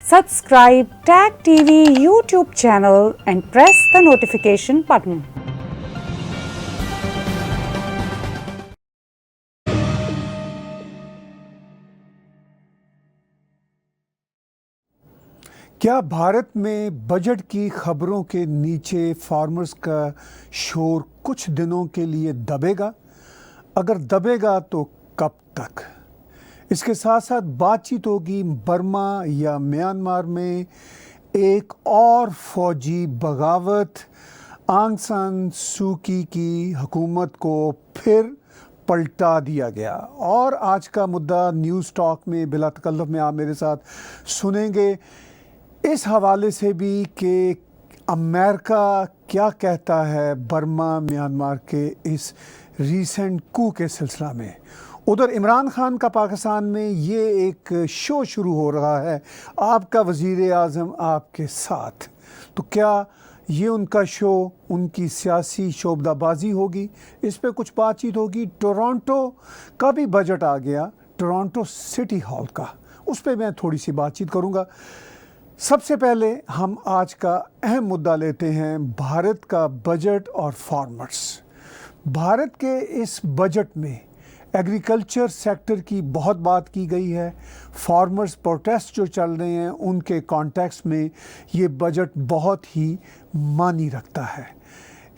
Subscribe Tag TV YouTube channel and press the notification button. क्या भारत में budget की खबरों के नीचे फार्मर्स का शोर कुछ दिनों के लिए दबेगा? अगर दबेगा तो कब तक? इसके साथ साथ बातचीत होगी बर्मा या म्यांमार में एक और फौजी बगावत, आंग सान सू की हुकूमत को फिर पलटा दिया गया। और आज का मुद्दा न्यूज़ टॉक में बिला तकल्लुफ़ में आप मेरे साथ सुनेंगे इस हवाले से भी कि अमेरिका क्या कहता है बर्मा म्यांमार के इस रीसेंट कू के सिलसिला में। उधर इमरान खान का पाकिस्तान में ये एक शो शुरू हो रहा है, आपका वज़ीर आज़म आपके साथ। तो क्या ये उनका शो उनकी सियासी शोबदाबाजी होगी? इस पे कुछ बातचीत होगी। टोरंटो का भी बजट आ गया, टोरंटो सिटी हॉल का, उस पर मैं थोड़ी सी बातचीत करूँगा। सबसे पहले हम आज का अहम मुद्दा लेते हैं भारत का बजट और फार्मर्स। भारत के इस बजट में एग्रीकल्चर सेक्टर की बहुत बात की गई है। फार्मर्स प्रोटेस्ट जो चल रहे हैं उनके कॉन्टेक्स्ट में ये बजट बहुत ही मानी रखता है।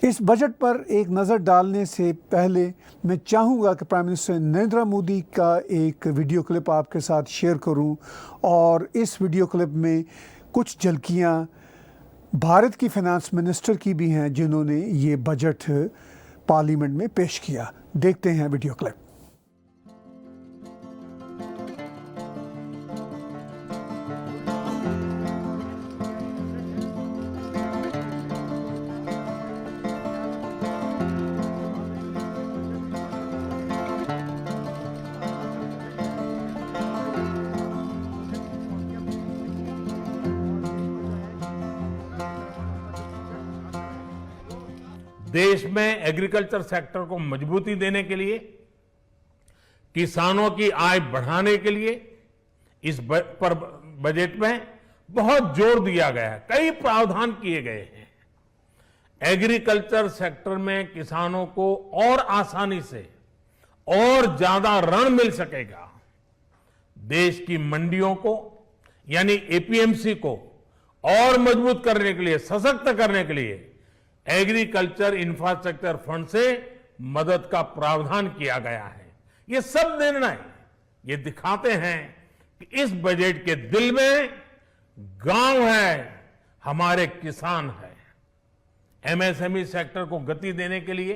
इस बजट पर एक नज़र डालने से पहले मैं चाहूँगा कि प्राइम मिनिस्टर नरेंद्र मोदी का एक वीडियो क्लिप आपके साथ शेयर करूँ, और इस वीडियो क्लिप में कुछ झलकियाँ भारत की फाइनेंस मिनिस्टर की भी हैं जिन्होंने ये बजट पार्लियामेंट में पेश किया। देखते हैं वीडियो क्लिप। देश में एग्रीकल्चर सेक्टर को मजबूती देने के लिए, किसानों की आय बढ़ाने के लिए इस बजट में बहुत जोर दिया गया है, कई प्रावधान किए गए हैं। एग्रीकल्चर सेक्टर में किसानों को और आसानी से और ज्यादा ऋण मिल सकेगा। देश की मंडियों को यानी एपीएमसी को और मजबूत करने के लिए, सशक्त करने के लिए एग्रीकल्चर इंफ्रास्ट्रक्चर फंड से मदद का प्रावधान किया गया है। ये सब निर्णय ये दिखाते हैं कि इस बजट के दिल में गांव है, हमारे किसान है। एमएसएमई सेक्टर को गति देने के लिए,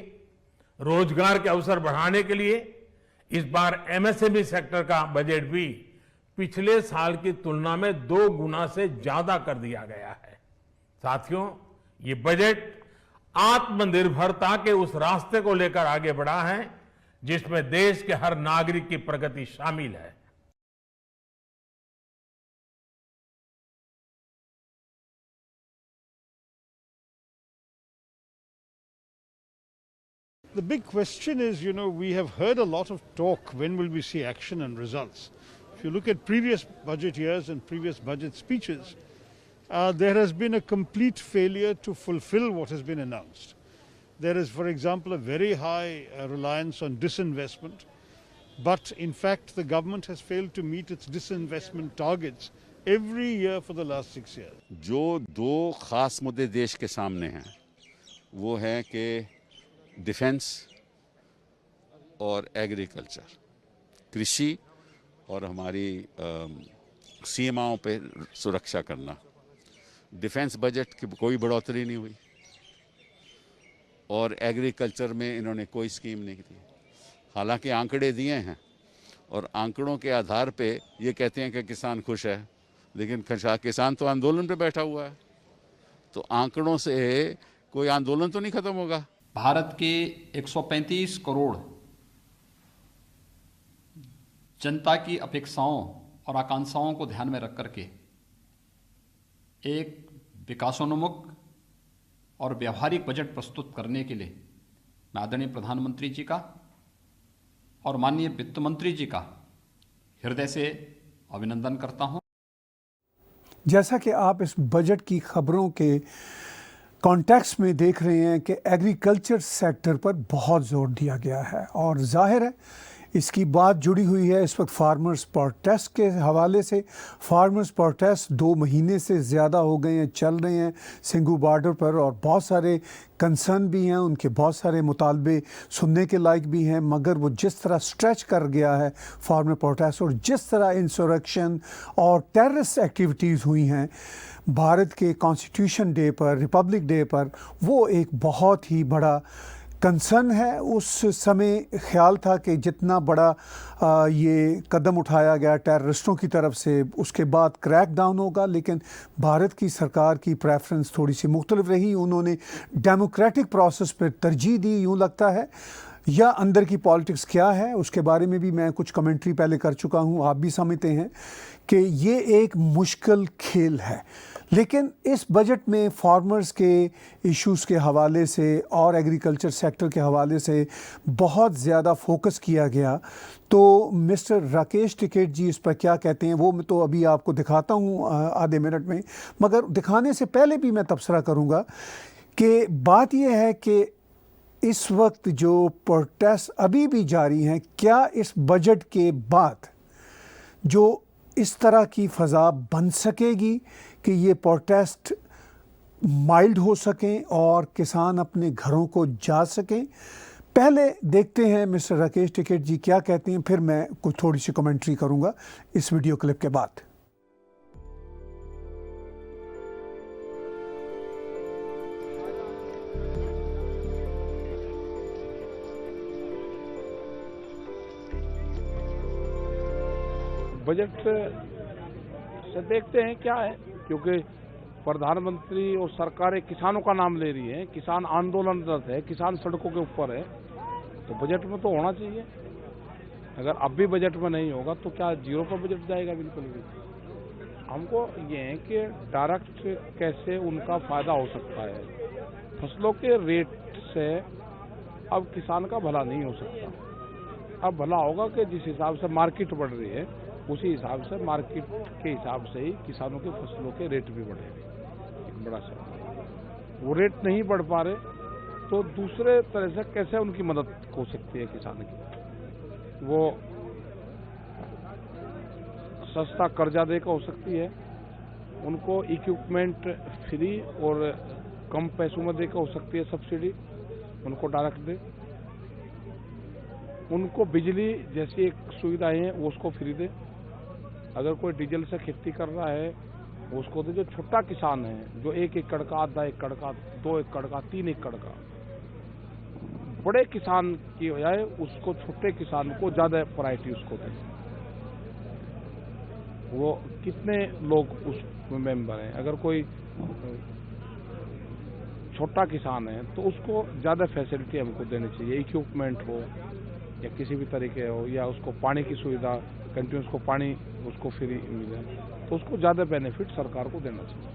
रोजगार के अवसर बढ़ाने के लिए इस बार एमएसएमई सेक्टर का बजट भी पिछले साल की तुलना में 2 गुना से ज्यादा कर दिया गया है। साथियों, ये बजट आत्मनिर्भरता के उस रास्ते को लेकर आगे बढ़ा है जिसमें देश के हर नागरिक की प्रगति शामिल है। The big question is, we have heard a lot of talk. When will we see action and results? If you look at previous budget years and previous budget speeches, there has been a complete failure to fulfill what has been announced. There is, for example, a very high reliance on disinvestment, but in fact the government has failed to meet its disinvestment targets every year for the last 6 years. जो 2 खास मुद्दे देश के सामने हैं वो है कि डिफेंस और एग्रीकल्चर, कृषि और हमारी सीमाओं पे सुरक्षा करना। डिफेंस बजट की कोई बढ़ोतरी नहीं हुई और एग्रीकल्चर में इन्होंने कोई स्कीम नहीं दी। हालांकि आंकड़े दिए हैं और आंकड़ों के आधार पे ये कहते हैं कि किसान खुश है, लेकिन किसान तो आंदोलन पे बैठा हुआ है। तो आंकड़ों से कोई आंदोलन तो नहीं खत्म होगा। भारत के 135 करोड़ जनता की अपेक्षाओं और आकांक्षाओं को ध्यान में रख करके एक विकासोन्मुख और व्यावहारिक बजट प्रस्तुत करने के लिए मैं आदरणीय प्रधानमंत्री जी का और माननीय वित्त मंत्री जी का हृदय से अभिनंदन करता हूं। जैसा कि आप इस बजट की खबरों के कॉन्टेक्स्ट में देख रहे हैं कि एग्रीकल्चर सेक्टर पर बहुत जोर दिया गया है और जाहिर है इसकी बात जुड़ी हुई है इस वक्त फार्मर्स प्रोटेस्ट के हवाले से। फार्मर्स प्रोटेस्ट 2 महीने से ज़्यादा हो गए हैं, चल रहे हैं सिंघू बॉर्डर पर, और बहुत सारे कंसर्न भी हैं, उनके बहुत सारे मुतालबे सुनने के लायक भी हैं, मगर वो जिस तरह स्ट्रेच कर गया है फार्मर प्रोटेस्ट और जिस तरह इंसरेक्शन और टेररिस्ट एक्टिविटीज़ हुई हैं भारत के कॉन्स्टिट्यूशन डे पर, रिपब्लिक डे पर, वो एक बहुत ही बड़ा कंसर्न है। उस समय ख्याल था कि जितना बड़ा ये कदम उठाया गया टेररिस्टों की तरफ से उसके बाद क्रैक डाउन होगा, लेकिन भारत की सरकार की प्रेफरेंस थोड़ी सी मुख्तलिफ रही। उन्होंने डेमोक्रेटिक प्रोसेस पर तरजीह दी, यूँ लगता है, या अंदर की पॉलिटिक्स क्या है उसके बारे में भी मैं कुछ कमेंट्री पहले कर चुका हूँ। आप भी समझते हैं कि ये एक मुश्किल खेल है, लेकिन इस बजट में फार्मर्स के इश्यूज़ के हवाले से और एग्रीकल्चर सेक्टर के हवाले से बहुत ज़्यादा फोकस किया गया। तो मिस्टर राकेश टिकैत जी इस पर क्या कहते हैं वो मैं तो अभी आपको दिखाता हूँ आधे मिनट में, मगर दिखाने से पहले भी मैं तबसरा करूँगा कि बात यह है कि इस वक्त जो प्रोटेस्ट अभी भी जारी हैं, क्या इस बजट के बाद जो इस तरह की फ़ज़ा बन सकेगी कि ये प्रोटेस्ट माइल्ड हो सकें और किसान अपने घरों को जा सकें? पहले देखते हैं मिस्टर राकेश टिकैत जी क्या कहते हैं, फिर मैं कुछ थोड़ी सी कमेंट्री करूंगा इस वीडियो क्लिप के बाद। बजट से देखते हैं क्या है, क्योंकि प्रधानमंत्री और सरकारें किसानों का नाम ले रही है, किसान आंदोलनरत है, किसान सड़कों के ऊपर है, तो बजट में तो होना चाहिए। अगर अब भी बजट में नहीं होगा तो क्या जीरो पर बजट जाएगा? बिल्कुल भी। हमको ये है कि डायरेक्ट कैसे उनका फायदा हो सकता है। फसलों के रेट से अब किसान का भला नहीं हो सकता। अब भला होगा कि जिस हिसाब से मार्केट बढ़ रही है उसी हिसाब से मार्केट के हिसाब से ही किसानों के फसलों के रेट भी बढ़ेंगे। एक बड़ा सवाल, वो रेट नहीं बढ़ पा रहे तो दूसरे तरह से कैसे उनकी मदद हो सकती है किसान की? वो सस्ता कर्जा देकर हो सकती है, उनको इक्विपमेंट फ्री और कम पैसों में देकर हो सकती है, सब्सिडी उनको डायरेक्ट दे, उनको बिजली जैसी एक सुविधाएं हैं वो उसको फ्री दे। अगर कोई डीजल से खेती कर रहा है उसको दे। जो छोटा किसान है जो 1 एकड़ का, आधा एकड़ का, 2 एकड़ का, 3 एकड़ का, बड़े किसान की बजाय उसको छोटे किसान को ज्यादा प्रायोरिटी उसको दे। वो कितने लोग उस मेंबर हैं, अगर कोई छोटा किसान है तो उसको ज्यादा फैसिलिटी हमको देनी चाहिए, इक्विपमेंट हो या किसी भी तरीके हो, या उसको पानी की सुविधा कंटिन्यूस को पानी उसको फ्री मिले, तो उसको ज़्यादा बेनिफिट सरकार को देना चाहिए।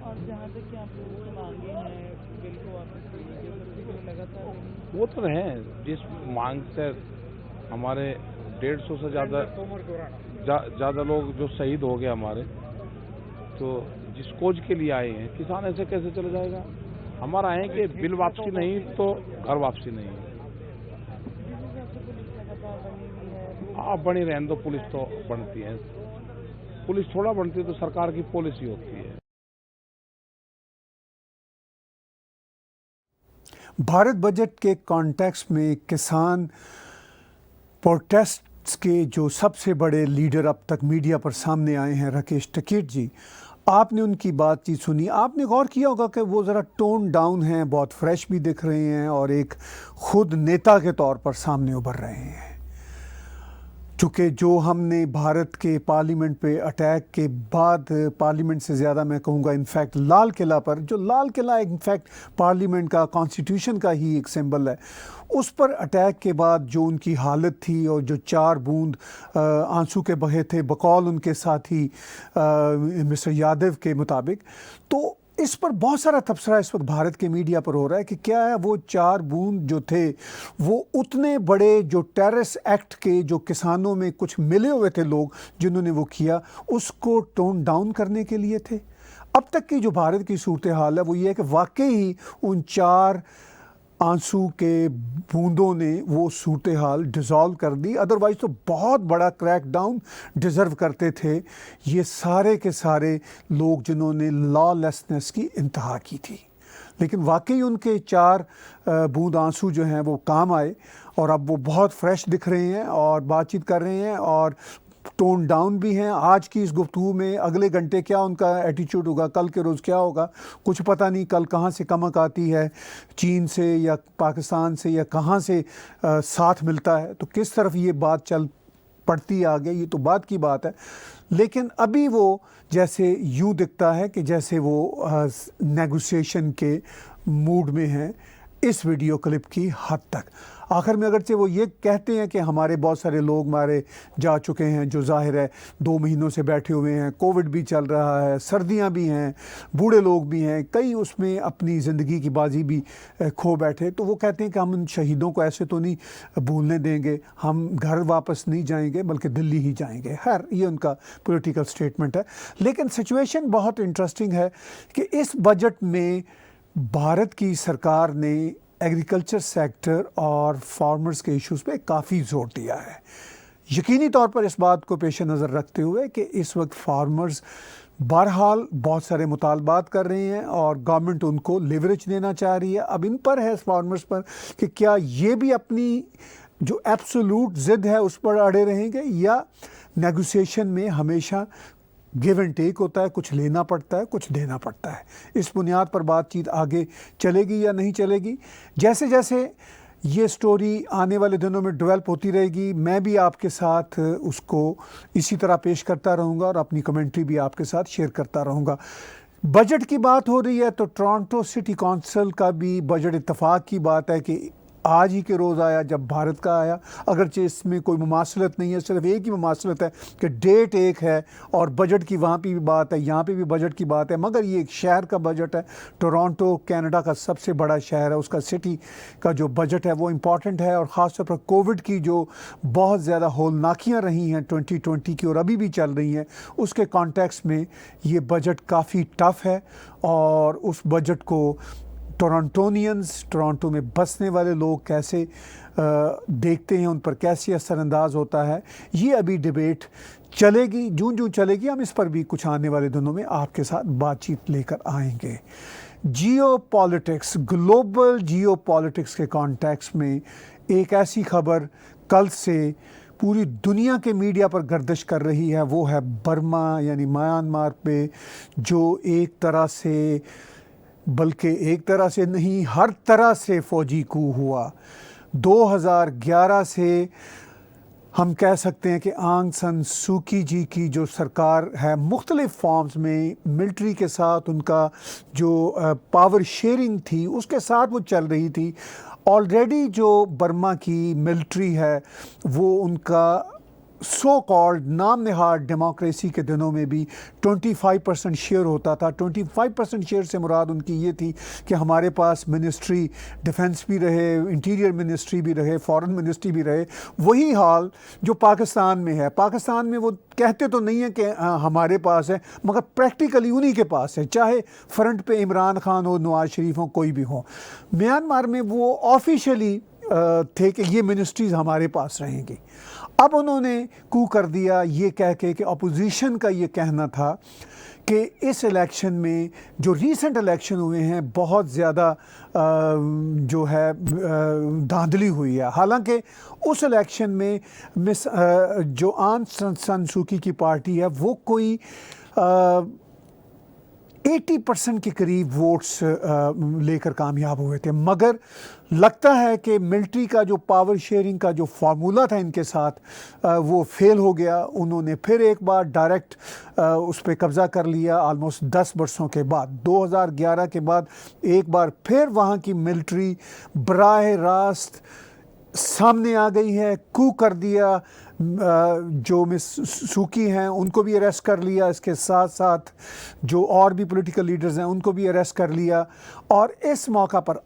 और जहाँ तक कि आप लोगों की मांगे हैं बिल को वापस लगातार वो तो है, जिस मांग से हमारे 150 से ज़्यादा लोग जो शहीद हो गए हमारे, तो जिस कोज के लिए आए हैं, किसान ऐसे कैसे चला जाएगा? हमारा है कि बिल वापसी नहीं तो घर वापसी नहीं। आप बनी रहने दो, पुलिस तो बनती है, पुलिस थोड़ा बनती है तो सरकार की पॉलिसी होती है। भारत बजट के कॉन्टेक्स्ट में किसान प्रोटेस्ट के जो सबसे बड़े लीडर अब तक मीडिया पर सामने आए हैं, राकेश टिकैत जी, आपने उनकी बातचीत सुनी, आपने गौर किया होगा कि वो ज़रा टोन डाउन हैं, बहुत फ्रेश भी दिख रहे हैं और एक खुद नेता के तौर पर सामने उभर रहे हैं। चूँकि जो हमने भारत के पार्लियामेंट पे अटैक के बाद, पार्लियामेंट से ज़्यादा मैं कहूँगा इनफैक्ट लाल किला पर, जो लाल किला इनफैक्ट पार्लियामेंट का, कॉन्स्टिट्यूशन का ही एक सिंबल है, उस पर अटैक के बाद जो उनकी हालत थी और जो 4 बूंद आंसू के बहे थे बकौल उनके साथी मिस्टर यादव के मुताबिक, तो इस पर बहुत सारा तबसरा इस वक्त भारत के मीडिया पर हो रहा है कि क्या है वो 4 बूंद जो थे वो उतने बड़े जो टेररिस्ट एक्ट के जो किसानों में कुछ मिले हुए थे लोग जिन्होंने वो किया उसको टोन डाउन करने के लिए थे। अब तक की जो भारत की सूरत हाल है वो ये है कि वाकई ही उन 4 आंसू के बूंदों ने वो सूरत हाल डिज़ोल्व कर दी, अदरवाइज़ तो बहुत बड़ा क्रैकडाउन डिज़र्व करते थे ये सारे के सारे लोग जिन्होंने लॉलेसनेस की इंतहा की थी। लेकिन वाकई उनके 4 बूंद आंसू जो हैं वो काम आए और अब वो बहुत फ्रेश दिख रहे हैं और बातचीत कर रहे हैं और टोन डाउन भी हैं। आज की इस गुफ्तगू में अगले घंटे क्या उनका एटीट्यूड होगा, कल के रोज़ क्या होगा, कुछ पता नहीं। कल कहाँ से कमक आती है, चीन से या पाकिस्तान से या कहाँ से साथ मिलता है, तो किस तरफ ये बात चल पड़ती आगे, ये तो बात की बात है। लेकिन अभी वो जैसे यूँ दिखता है कि जैसे वो नेगोशिएशन के मूड में हैं इस वीडियो क्लिप की हद तक। आखिर में अगरचे वो ये कहते हैं कि हमारे बहुत सारे लोग मारे जा चुके हैं, जो जाहिर है 2 महीनों से बैठे हुए हैं, कोविड भी चल रहा है, सर्दियां भी हैं, बूढ़े लोग भी हैं, कई उसमें अपनी ज़िंदगी की बाजी भी खो बैठे, तो वो कहते हैं कि हम उन शहीदों को ऐसे तो नहीं भूलने देंगे, हम घर वापस नहीं जाएंगे बल्कि दिल्ली ही जाएंगे। खैर ये उनका पॉलिटिकल स्टेटमेंट है। लेकिन सिचुएशन बहुत इंटरेस्टिंग है कि इस बजट में भारत की सरकार ने एग्रीकल्चर सेक्टर और फार्मर्स के इश्यूज़ पे काफ़ी जोर दिया है, यकीनी तौर पर इस बात को पेश नज़र रखते हुए कि इस वक्त फार्मर्स बहरहाल बहुत सारे मुतालबात कर रहे हैं और गवर्नमेंट उनको लिवरेज देना चाह रही है। अब इन पर है फार्मर्स पर कि क्या ये भी अपनी जो एब्सोल्यूट ज़िद है उस पर अड़े रहेंगे या नेगोशिएशन में हमेशा गिव एंड टेक होता है, कुछ लेना पड़ता है, कुछ देना पड़ता है। इस बुनियाद पर बातचीत आगे चलेगी या नहीं चलेगी, जैसे जैसे ये स्टोरी आने वाले दिनों में डेवलप होती रहेगी मैं भी आपके साथ उसको इसी तरह पेश करता रहूँगा और अपनी कमेंट्री भी आपके साथ शेयर करता रहूँगा। बजट की बात हो रही है तो टोरंटो सिटी काउंसिल का भी बजट इत्तफाक की बात है कि आज ही के रोज़ आया जब भारत का आया, अगरचे इसमें कोई मुमासलत नहीं है, सिर्फ एक ही मुमासलत है कि डेट एक है और बजट की वहाँ पे भी बात है, यहाँ पे भी बजट की बात है, मगर ये एक शहर का बजट है। टोरंटो कनाडा का सबसे बड़ा शहर है, उसका सिटी का जो बजट है वो इम्पॉर्टेंट है और ख़ास तौर पर कोविड की जो बहुत ज़्यादा होलनाकियाँ रही हैं 2020 की और अभी भी चल रही हैं, उसके कॉन्टेक्स्ट में ये बजट काफ़ी टफ़ है और उस बजट को टोरंटोनियंस, टोरंटो में बसने वाले लोग कैसे देखते हैं, उन पर कैसे असरअंदाज होता है, ये अभी डिबेट चलेगी। जूं चलेगी हम इस पर भी कुछ आने वाले दिनों में आपके साथ बातचीत लेकर आएंगे। जियो पॉलिटिक्स, ग्लोबल जियो पॉलिटिक्स के कॉन्टेक्स्ट में एक ऐसी खबर कल से पूरी दुनिया के मीडिया पर गर्दिश कर रही है, वो है बर्मा यानी म्यांमार पे जो एक तरह से, बल्कि एक तरह से नहीं हर तरह से फ़ौजी कू हुआ। 2011 से हम कह सकते हैं कि आंग सान सूकी जी की जो सरकार है मुख्तलिफ़ फॉर्म्स में मिलिट्री के साथ उनका जो पावर शेयरिंग थी उसके साथ वो चल रही थी। ऑलरेडी जो बर्मा की मिलिट्री है वो उनका सो कॉल्ड नाम नहार डेमोक्रेसी के दिनों में भी 25% शेयर होता था। 25% शेयर से मुराद उनकी ये थी कि हमारे पास मिनिस्ट्री डिफेंस भी रहे, इंटीरियर मिनिस्ट्री भी रहे, फॉरेन मिनिस्ट्री भी रहे। वही हाल जो पाकिस्तान में है। पाकिस्तान में वो कहते तो नहीं है कि हमारे पास है, मगर प्रैक्टिकली उन्हीं के पास है, चाहे फ्रंट पे इमरान खान हो, नवाज शरीफ हो, कोई भी हो। म्यांमार में वो ऑफिशियली थे कि ये मिनिस्ट्रीज़ हमारे पास रहेंगी। अब उन्होंने कू कर दिया ये कह के कि अपोजिशन का ये कहना था कि इस इलेक्शन में जो रीसेंट इलेक्शन हुए हैं बहुत ज़्यादा जो है धांधली हुई है। हालांकि उस इलेक्शन में जो आंग सान सूकी की पार्टी है वो कोई 80% के करीब वोट्स लेकर कामयाब हुए थे, मगर लगता है कि मिलिट्री का जो पावर शेयरिंग का जो फार्मूला था इनके साथ वो फेल हो गया। उन्होंने फिर एक बार डायरेक्ट उस पर कब्ज़ा कर लिया ऑलमोस्ट 10 वर्षों के बाद। 2011 के बाद एक बार फिर वहाँ की मिलिट्री बराह रास्त सामने आ गई है, कू कर दिया। जो मिस सूकी हैं उनको भी अरेस्ट कर लिया, इसके साथ साथ जो और भी पॉलिटिकल लीडर्स हैं उनको भी अरेस्ट कर लिया। और इस मौका पर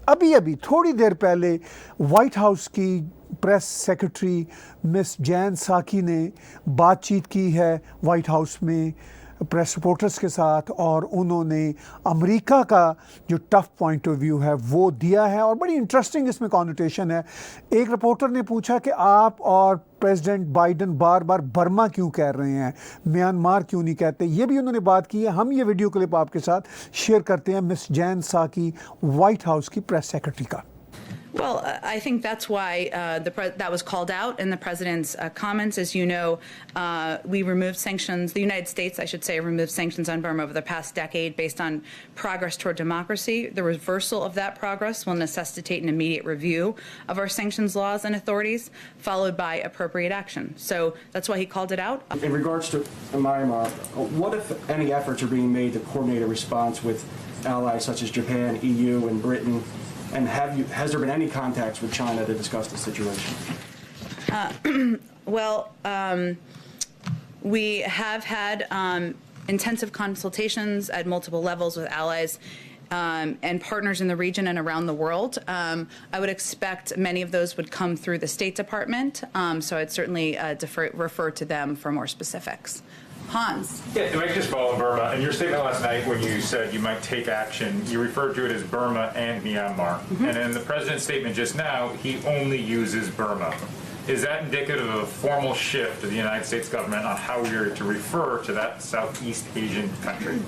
अभी थोड़ी देर पहले वाइट हाउस की प्रेस सेक्रेटरी मिस जैन साकी ने बातचीत की है वाइट हाउस में प्रेस रिपोर्टर्स के साथ, और उन्होंने अमेरिका का जो टफ पॉइंट ऑफ व्यू है वो दिया है। और बड़ी इंटरेस्टिंग इसमें कॉन्नोटेशन है। एक रिपोर्टर ने पूछा कि आप और प्रेसिडेंट बाइडन बार बार बर्मा क्यों कह रहे हैं, म्यांमार क्यों नहीं कहते, ये भी उन्होंने बात की है। हम ये वीडियो क्लिप आपके साथ शेयर करते हैं मिस जैन साकी वाइट हाउस की प्रेस सेक्रेटरी का। Well, I think that's why that was called out in the president's comments. As you know, we removed sanctions. The United States, I should say, removed sanctions on Burma over the past decade based on progress toward democracy. The reversal of that progress will necessitate an immediate review of our sanctions laws and authorities, followed by appropriate action. So that's why he called it out. In regards to Myanmar, what, if any, efforts are being made to coordinate a response with allies such as Japan, EU, and Britain? And has there been any contacts with China to discuss the situation? We have had intensive consultations at multiple levels with allies and partners in the region and around the world. I would expect many of those would come through the State Department, so I'd certainly refer to them for more specifics. Hans. Yeah, if I could just follow Burma. In your statement last night when you said you might take action, you referred to it as Burma and Myanmar. And in the president's statement just now, he only uses Burma. Is that indicative of a formal shift of the United States government on how we are to refer to that Southeast Asian country?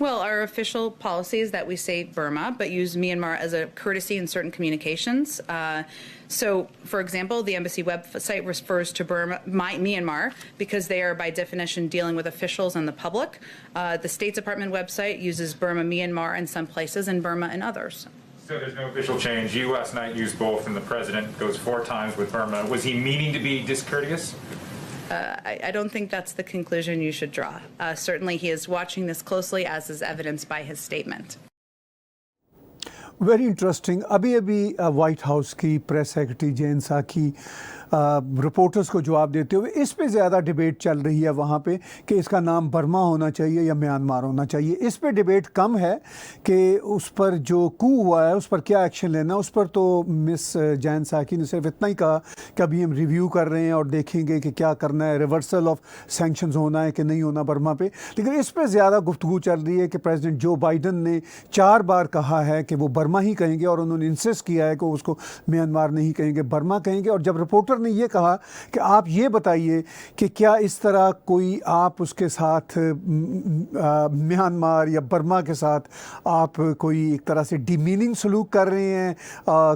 Well, our official policy is that we say Burma, but use Myanmar as a courtesy in certain communications. So, for example, the embassy website refers to Myanmar because they are, by definition, dealing with officials and the public. The State Department website uses Burma, Myanmar in some places and Burma in others. So there's no official change. You last night used both, and the president goes 4 times with Burma. Was he meaning to be discourteous? I don't think that's the conclusion you should draw. Certainly he is watching this closely, as is evidenced by his statement. Very interesting. अभी white house की press secretary Jain साकी reporters को जवाब देते हुए इस पे ज़्यादा डिबेट चल रही है वहाँ पे कि इसका नाम बर्मा होना चाहिए या म्यांमार होना चाहिए। इस पे डिबेट कम है कि उस पर जो कू हुआ है उस पर क्या एक्शन लेना। उस पर तो मिस जैन साकी ने सिर्फ इतना ही कहा कि अभी हम रिव्यू कर रहे हैं और देखेंगे कि क्या करना है, रिवर्सल ऑफ सैंक्शंस होना है कि नहीं होना बर्मा पे। लेकिन इस पर ज़्यादा गुफ्तगू चल रही है कि प्रेसिडेंट जो बाइडन ने 4 बार कहा है कि वो बर्मा ही कहेंगे, और उन्होंने इंसिस्ट किया है कि उसको म्यांमार नहीं कहेंगे, बर्मा कहेंगे। और जब रिपोर्टर ने ये कहा कि आप ये बताइए कि क्या इस तरह कोई आप उसके साथ म्यांमार या बर्मा के साथ आप कोई एक तरह से डिमीनिंग सलूक कर रहे हैं,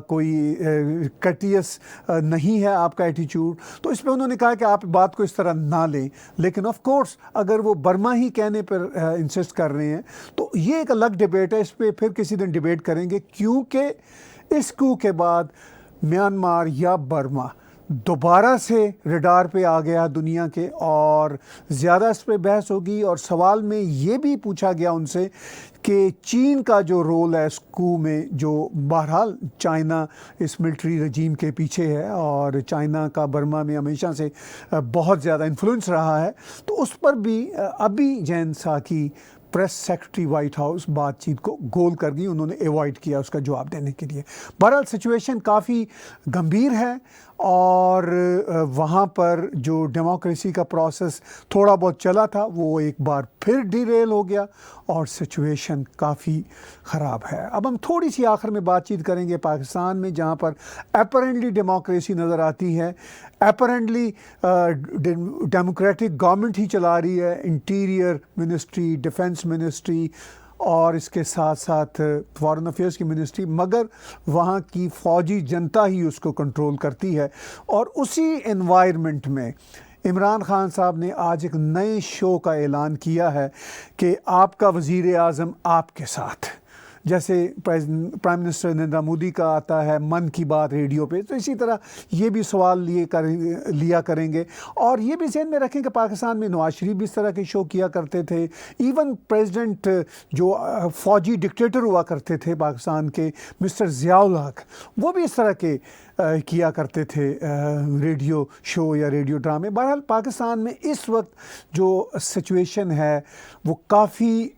कोई कटियस नहीं है आपका एटीट्यूड, तो इस पे उन्होंने कहा कि आप बात को इस तरह ना लें। लेकिन ऑफ कोर्स अगर वो बर्मा ही कहने पर इंसिस्ट कर रहे हैं तो ये एक अलग डिबेट है, इस पे फिर किसी दिन डिबेट करेंगे, क्योंकि इस कू के बाद म्यांमार या बर्मा दोबारा से रडार पे आ गया दुनिया के, और ज़्यादा इस पर बहस होगी। और सवाल में ये भी पूछा गया उनसे कि चीन का जो रोल है इस कू में, जो बहरहाल चाइना इस मिलिट्री रजीम के पीछे है और चाइना का बर्मा में हमेशा से बहुत ज़्यादा इन्फ्लुएंस रहा है, तो उस पर भी अभी जैन साकी प्रेस सेक्रेटरी वाइट हाउस बातचीत को गोल कर गई, उन्होंने अवॉइड किया उसका जवाब देने के लिए। बहरहाल सिचुएशन काफ़ी गंभीर है और वहाँ पर जो डेमोक्रेसी का प्रोसेस थोड़ा बहुत चला था वो एक बार फिर डिरेल हो गया और सिचुएशन काफ़ी ख़राब है। अब हम थोड़ी सी आखिर में बातचीत करेंगे पाकिस्तान में, जहाँ पर अपेरेंटली डेमोक्रेसी नज़र आती है, अपेरेंटली डेमोक्रेटिक गवर्नमेंट ही चला रही है, इंटीरियर मिनिस्ट्री, डिफेंस मिनिस्ट्री और इसके साथ साथ फॉरेन अफेयर्स की मिनिस्ट्री, मगर वहाँ की फ़ौजी जनता ही उसको कंट्रोल करती है। और उसी एनवायरनमेंट में इमरान खान साहब ने आज एक नए शो का ऐलान किया है कि आपका वज़ीर आज़म आपके साथ, जैसे प्राइम मिनिस्टर नरेंद्र मोदी का आता है मन की बात रेडियो पे, तो इसी तरह ये भी सवाल लिया करेंगे। और ये भी ज़हन में रखें कि पाकिस्तान में नवाज शरीफ भी इस तरह के शो किया करते थे। इवन प्रेसिडेंट जो फौजी डिक्टेटर हुआ करते थे पाकिस्तान के, मिस्टर ज़ियाउल हक, वो भी इस तरह के किया करते थे रेडियो शो या रेडियो ड्रामे। बहरहाल पाकिस्तान में इस वक्त जो सिचुएशन है वो काफ़ी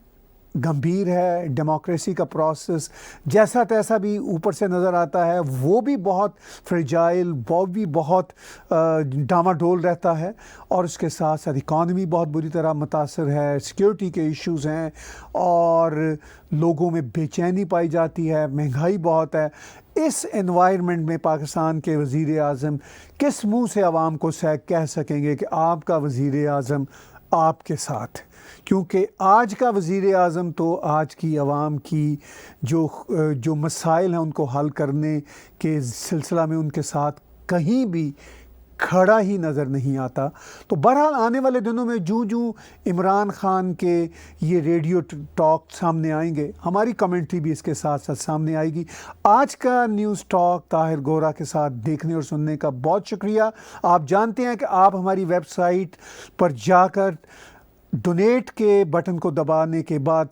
गंभीर है। डेमोक्रेसी का प्रोसेस जैसा तैसा भी ऊपर से नज़र आता है, वो भी बहुत फ्रेजाइल, वो भी बहुत डामाडोल रहता है। और उसके साथ साथ इकॉनमी बहुत बुरी तरह मुतासर है, सिक्योरिटी के इश्यूज़ हैं और लोगों में बेचैनी पाई जाती है, महंगाई बहुत है। इस एनवायरनमेंट में पाकिस्तान के वज़ीर आज़म किस मुंह से आवाम को कह सकेंगे कि आपका वज़ीर आज़म आपके साथ, क्योंकि आज का वज़ीर आज़म तो आज की आवाम की जो मसाइल हैं उनको हल करने के सिलसिला में उनके साथ कहीं भी खड़ा ही नज़र नहीं आता। तो बहरहाल आने वाले दिनों में जूं इमरान खान के ये रेडियो टॉक सामने आएंगे, हमारी कमेंट्री भी इसके साथ साथ सामने आएगी। आज का न्यूज़ टॉक ताहिर गोरा के साथ देखने और सुनने का बहुत शुक्रिया। आप जानते हैं कि आप हमारी वेबसाइट पर जाकर डोनेट के बटन को दबाने के बाद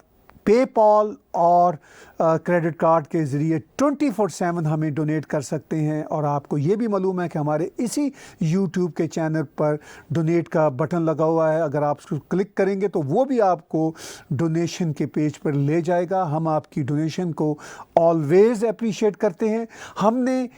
पेपॉल और क्रेडिट कार्ड के ज़रिए 24/7 हमें डोनेट कर सकते हैं। और आपको ये भी मालूम है कि हमारे इसी यूट्यूब के चैनल पर डोनेट का बटन लगा हुआ है। अगर आप उसको क्लिक करेंगे तो वो भी आपको डोनेशन के पेज पर ले जाएगा। हम आपकी डोनेशन को ऑलवेज़ अप्रिशिएट करते हैं। हमने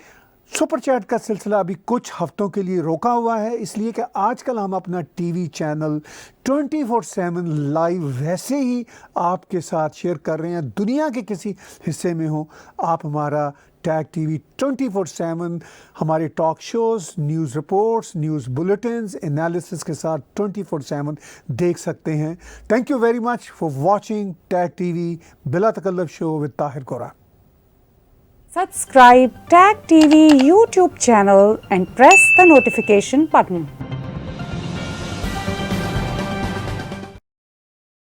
सुपर चैट का सिलसिला अभी कुछ हफ्तों के लिए रोका हुआ है, इसलिए कि आजकल हम अपना टीवी चैनल 24/7 लाइव वैसे ही आपके साथ शेयर कर रहे हैं। दुनिया के किसी हिस्से में हो, आप हमारा टैग टीवी 24/7 हमारे talk shows, news reports, news bulletins, analysis के साथ 24/7 देख सकते हैं। Thank you very much for watching tag TV बिला तकल्लुफ़ शो विद ताहिर गोरा। Subscribe Tag TV YouTube channel and press the notification button.